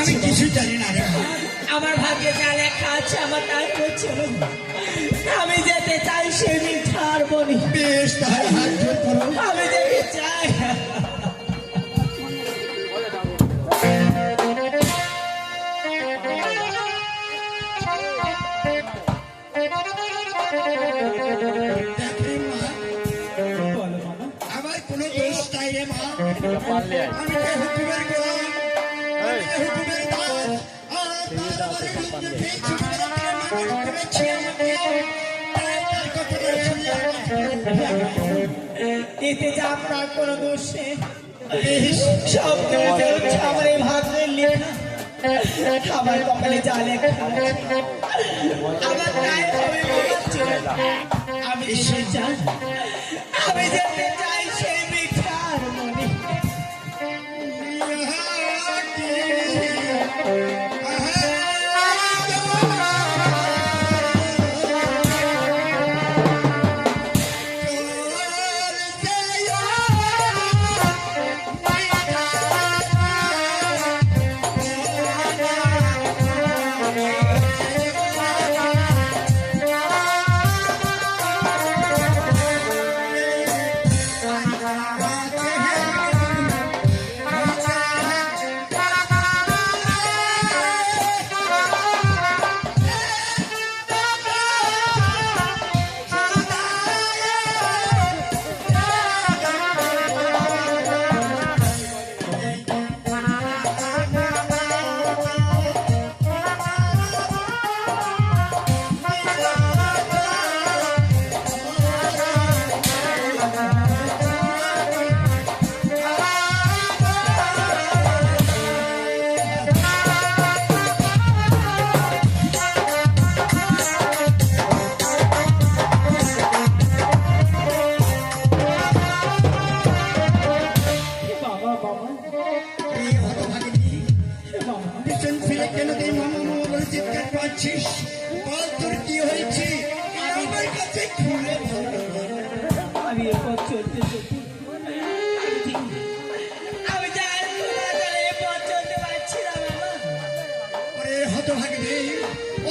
আমি কিছু জানি না রে। আমার ভাগ্যে যা লেখা আছে আমার তাই করছে। আমি যেতে চাই সে মিঠার বনি। বেশ, তাহলে হাত জোর করো। আমি যেতে চাই। আমার কোনো দোষ নাই রে মা। আমি যে হুকুমের গোলাম, আমি যে হুকুমের দাস, আর তার বিরুদ্ধে যেই ছোটবেলা থেকে মানুষ করেছে আমাকে, তার কথাটা শুনে এতে যে আপনার কোনো দোষ নেই। সব করেছে হচ্ছে আমার এই ভাগ্যের লেখা। আমার কপালে যা লেখা আমার তাই হবে। আমি সে চাই, আমি যেতে চাই সেই মিঠার মনে।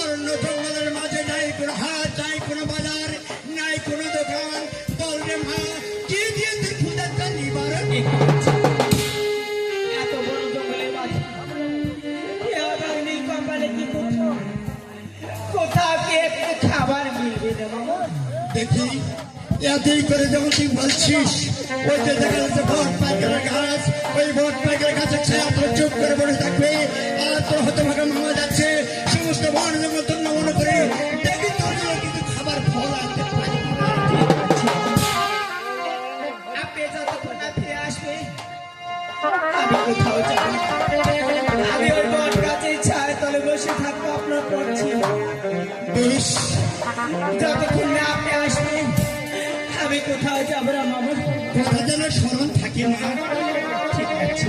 অরণ্য জঙ্গলের মাঝে নাই কোনো হাট, নাই কোনো বাজার, নাই কোনো দোকান। বল রে মা, কি দিয়ে তুই ক্ষুধাটা নিবারণ? এত বড় জঙ্গলের মাঝে কপালে কি কোথাও কি একটু খাবার মিলবে না মামা? দেখি এতই করে যখন তুই বলছিস, ওই যে দেখা যাচ্ছে ভোট পাইকারের গাছ, ওই ভোট পাইকারের গাছের ছায়া তোর চুপ করে বসে থাকবে। আর তোর হতভাগা মামা যাচ্ছে সমস্ত বন জঙ্গল তোর মনে করে দেখি তোর জন্য কিন্তু খাবার ফল আনতে পারি। আপনি যতক্ষণ না ফিরে আসবে আমি কোথাও যাব না। আমি ওই বট গাছের ছায় তলে বসে থাকবো আপনার পড়ছি। বেশ, যতক্ষণ না আপনি আসবেন আমি কোথাও যাব না মামা। কথা যেন স্মরণ থাকে মা। ঠিক আছে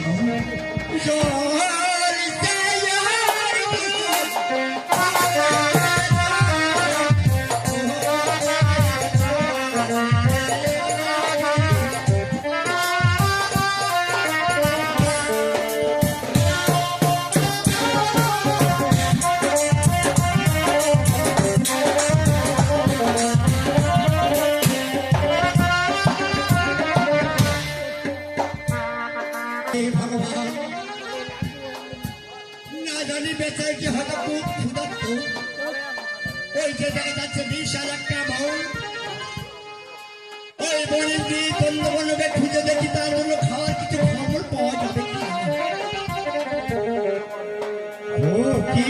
ভগবান, না জানি বেচাইটি হয়তো খুব ক্ষুধার্ত। ওই যে দেখা যাচ্ছে বিশাল একটা বন, ওই বনের দিয়ে তন্দ বনবে খুঁজে দেখি তার জন্য খাওয়ার কিছু খবর পাওয়া যাবে কি। ও কি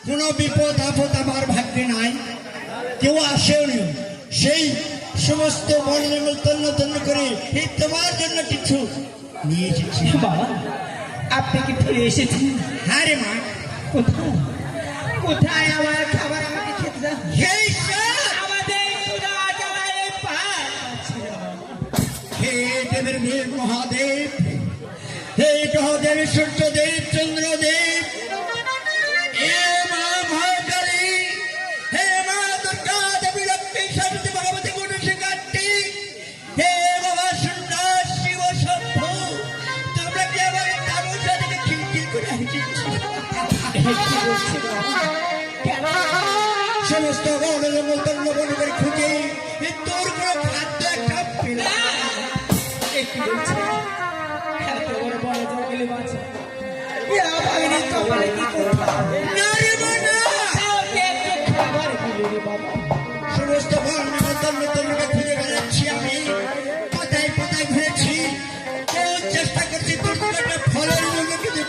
কোনো বিপদ আপদ আমার ভাগ্যে নাই, কেউ আসেওনি। সেই সমস্ত বন জঙ্গল তন্ন তন্ন করে এই তোমার জন্য কিছু নিয়ে এসেছি। বাবা আপনি কি ফিরে এসেছেন? হ্যাঁ রে মা। কোথায় কোথায় আমার খাবার আমাকে খেতে দাও। সেই আমাদের ক্ষুধা জ্বালায় পার আছে। হে দেবের মেয়ে মহাদেব, হে গ্রহদেব, সূর্যদেব, চন্দ্রদেব, হে মা মহাকালী, হে মা দুর্গা দেবী, লক্ষ্মী, সরস্বতী, ভগবতী, গণেশী, কার্তিক, হে বাবা সুন্দর শিব শম্ভ, তোমরা কি আমার তামসা থেকে খিলখিল করে হাসিচ্ছ? কি বলছি বাবা? কেন? সমস্ত বন জঙ্গল তন্ন বন করে খুঁজে তোর কোনো খাদ্য একটা পেলাম না। একটু বলছি এত বড় বড় জঙ্গলে মাছ এরা ভাঙিনি কপালে কি করতে হবে? না রে মা, না। আমাকে একটু খাবার দিলে রে বাবা। সমস্ত বন তন্ন তন্নকে খুঁজে বেড়াচ্ছি আমি, পাতায় পাতায় ঘুরেছি, কেউ চেষ্টা করছি তোর কোনো একটা ফলের জন্য, কিন্তু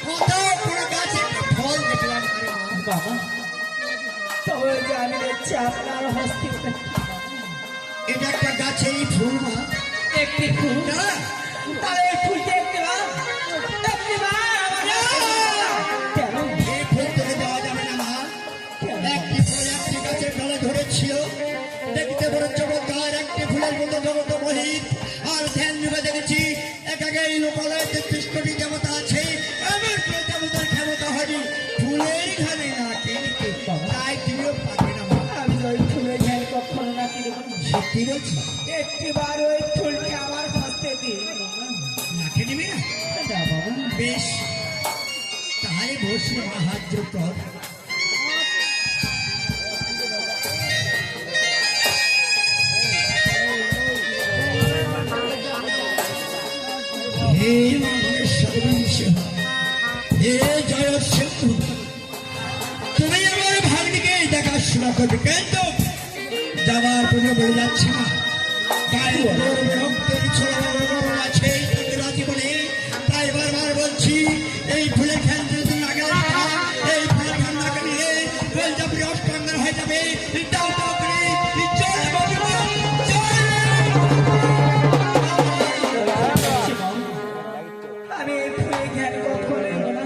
কোথাও কোনো গাছে একটা ফল দেখলাম না রে মা। বাবা তবে যে আমি দেখছি আপনার হস্তে এটা একটা গাছেই ফুল মা। একটি ফুল, না, তাহলে এই ফুলটা একটি বার একটি বার আমার কেন? এই ফুল তোকে দেওয়া যাবে না মা। একটি ফুল একটি গাছের ডালে ধরেছিল, দেখতে বড় চমৎকার, একটি ফুলের মতো জগত মোহিত। আর ধ্যান যুগে দেখেছি একাগেই লোকালয়ে ৩৩ কোটি দেবতা আছে, এমন কোনো দেবতার ক্ষমতা হয়নি ফুলের ঘরে না কিনতে, তাই তুমিও পাবে না মা। আমি ওই ফুলের ধ্যান কখনো না কিনব। সত্যি বলছি, একটি বার ওই ফুলকে আমার হস্তে দিন নাকে নিবি না? বাবা। বেশ, তাহলে বসে মা হাত জোর কর। হে সর্বংশ, হে জয় সিন্ধু, তুমি আমার ভাগ্নিকে দেখাশোনা করবে, কিন্তু যাবার পূর্বে বলে যাচ্ছে না, গায়ে গর্বে রক্তের ছোড়া গরম আছে তাদের জীবনে। তাই বারবার বলছি, এই ফুলের খ্যান যদি তুমি আগে রাখা, এই ফুলের খ্যান না নিয়ে যাবে, অষ্টঙ্গের হয়ে যাবে। দাও দাও করে জয় বাবা, জয়। আমি এই ফুলের ধ্যান কখনো নেব না।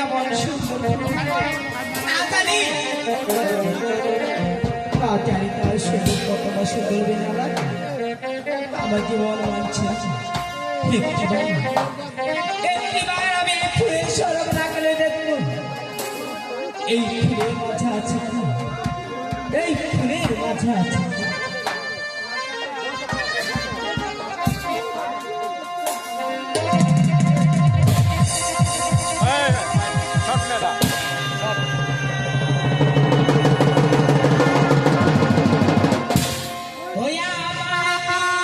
এমন সুন্দর ফুল না জানি না জানি তার সুন্দর কতটা সুন্দর বেলা আমার জীবন মানছে একটিবার আমি এই ফুলের সরব না গেলে দেখবো এই ফুলের মাঝে আছে কি? এই ফুলের মাঝে আছে কি? ওয়া মাই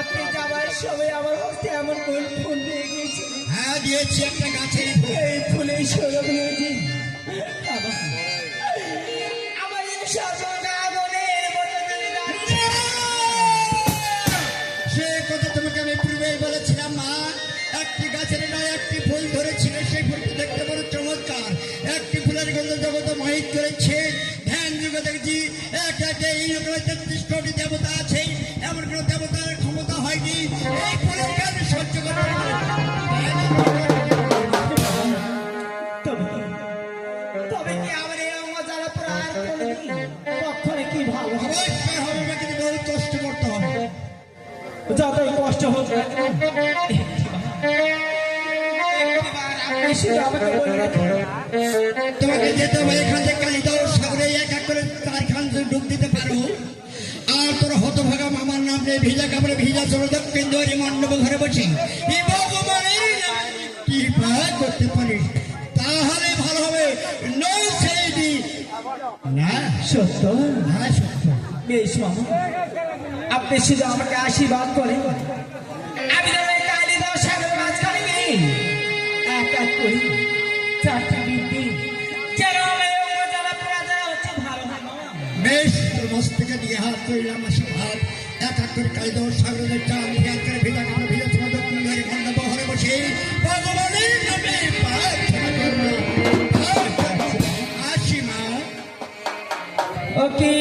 আপনি যাবার সময় আমার হস্তে এমন কোন ফুল দিয়ে গিয়েছিল, হ্যাঁ দিয়েছি একটা গাছের ফুল। এই ফুলের সৌরভ নিয়েছি আমার এই সর্বনাগনের মতো যদি যাচ্ছে। সে কথা তোমাকে আমি পূর্বেই বলেছিলাম মা, একটি গাছের নয় একটি ফুল ধরেছিল, সেই ফুলটি দেখতে বড় চমৎকার, একটি ফুলের গন্ধ জগৎ মোহিত করেছে। ধ্যান যুগে দেখছি এক একটা এই রকমের 33 কোটি দেবতা আছে, এমন কোন দেবতার ক্ষমতা হয়নি এই ফুলের গান সহ্য করতে পারে। তবে কি আমার এই অঙ্গজালা প্রাণ কোনদিন কখনো কি ভালো হবে? অবশ্যই হবে না, কিন্তু বহু কষ্ট করতে হবে। যতই কষ্ট হোক না কেন, আপনি শুধু আমাকে বলবেন তোমাকে যেতে হবে এখান থেকে কালিদাও সাগরে এক এক করে 4 খান ডুব দিতে পারো। আর তোর হতভাগা মামার নাম নিয়ে ভিজা কাপড়ে ভিজা চলে দক্ষিণ দুয়ারি মণ্ডপ ঘরে বসে এই ভগবানের কি পায় করতে পারিস, তাহলে ভালো হবে। নই সেই না সত্য। হ্যাঁ সত্য। বেশ মামা, আপনি শুধু আমাকে আশীর্বাদ করেন, আমি যেন এই কালিদাস সাগরের মাঝখানে নেই, এক এক করে 4টি বিদ্যি যেন আমার এই অঙ্গজালা পোড়া যারা হচ্ছে ভালো হয় মামা। বেশ, তোর মস্তকে দিয়ে হাত করিলাম আশীর্বাদ। এক এক করে কালিদাও সাগরের চাঁদ এক করে ভিজা কাপড়ে ভিজা চলে দক্ষিণ দুয়ারি মণ্ডপ ঘরে বসে ভগবানের নামে প্রার্থনা করবো। আসি মা। ওকে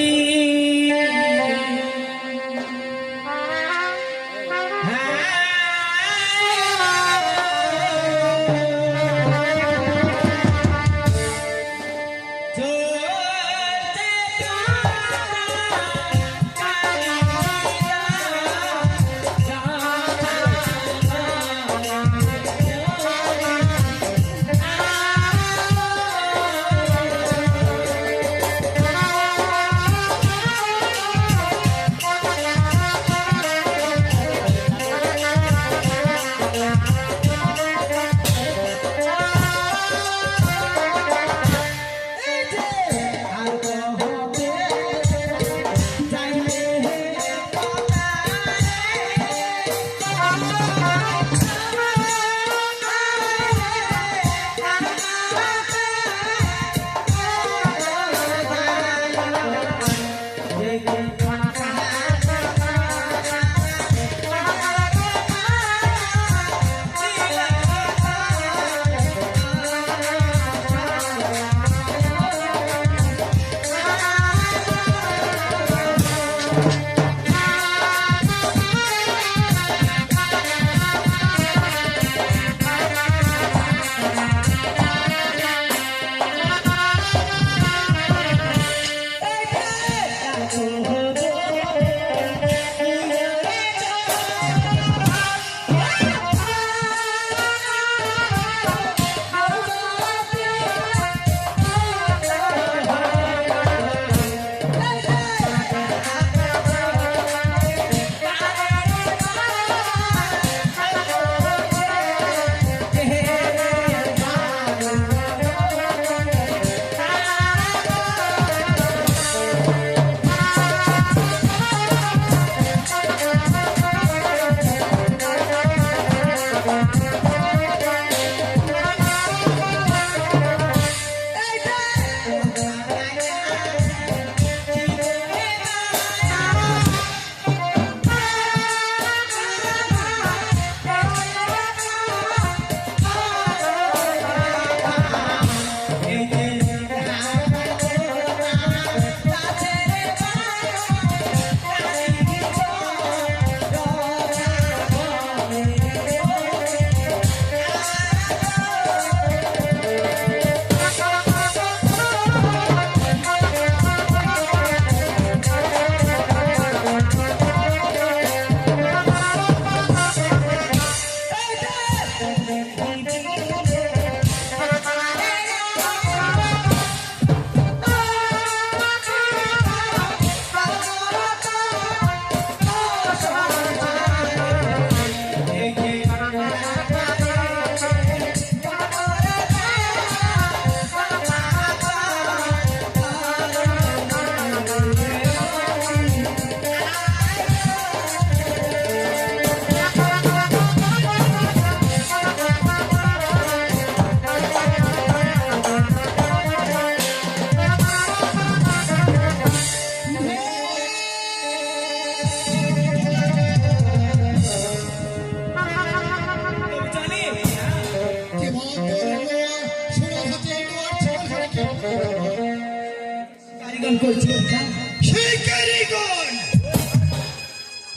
করছি যা। শিকারীগণ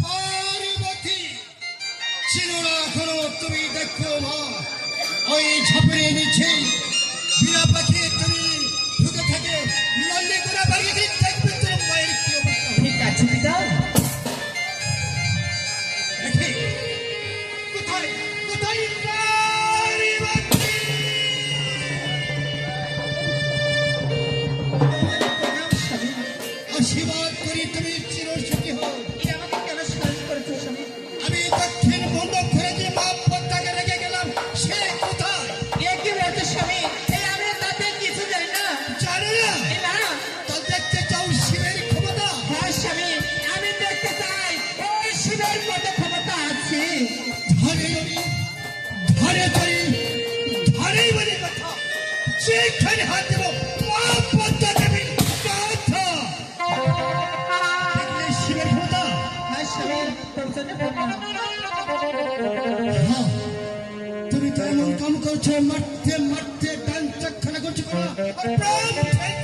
পার্বতী ছিল না এখনো তুমি দেখো মা ওই ঝাপড়ে নিচে বিনা পাখি তুমি ঢুকে থাকে লল্লি করে বাড়িয়ে দিয়ে দেখবে তোর মায়ের কি অবস্থা ঠিক আছে পিতা। দেখি কোথায় কোথায় পার্বতী প্রণাম স্বামী। আশীর্বাদ করি তুমি চিরসুখী হও এই আমাকে কেন স্মরণ করেছো স্বামী? আমি দক্ষিণ বন্ধ করে যে মা পদ্মাকে রেখে গেলাম সে কোথায় এ কি বলছো স্বামী? এই আমি তাতে কিছু জানি না। জানো না এই না, তা দেখতে চাও শিবের ক্ষমতা হ্যাঁ স্বামী, আমি দেখতে চাই ওই শিবের কত ক্ষমতা আছে। ধারে বলি ধারে ধরি ধারে বলি কথা যেখানে হাত দেব মা পদ্মা দেবীর কথা দেখলে শিবের ক্ষমতা হ্যাঁ স্বামী, তোর জন্য প্রণাম। হ্যাঁ, তুমি তো এমন কাম করছো মারতে মারতে ডান চাকখানা করছো না প্রাণ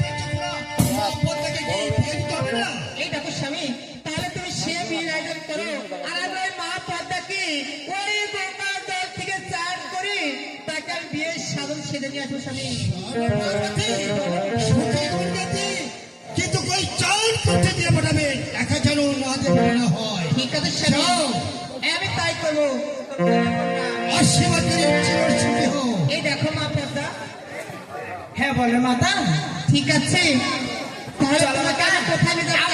ফেলছো না মা পদ্মাকে কি বিয়ে দিতে হবে না এই দেখো স্বামী, তাহলে তুমি সে বিয়ের আয়োজন করো আর আমি ওই মা পদ্মাকে ওই বোকার দল থেকে চান করি তাকে আমি বিয়ের সাধন সেজে নিয়ে আসবো স্বামী। পার্বতী, সুখী উন্নতি, কিন্তু কই চাল করতে দিয়ে পাঠাবে একা যেন না দেবে না হয় ঠিক আছে স্বামী, যাও। আমি তাই করবো। আশীর্বাদ করি চিরসুখী হও এই দেখো মা পদ্মা। হ্যাঁ বলো মাতা। ঠিক আছে, তাহলে তোমাকে আমি কোথায় নিয়ে যাবো?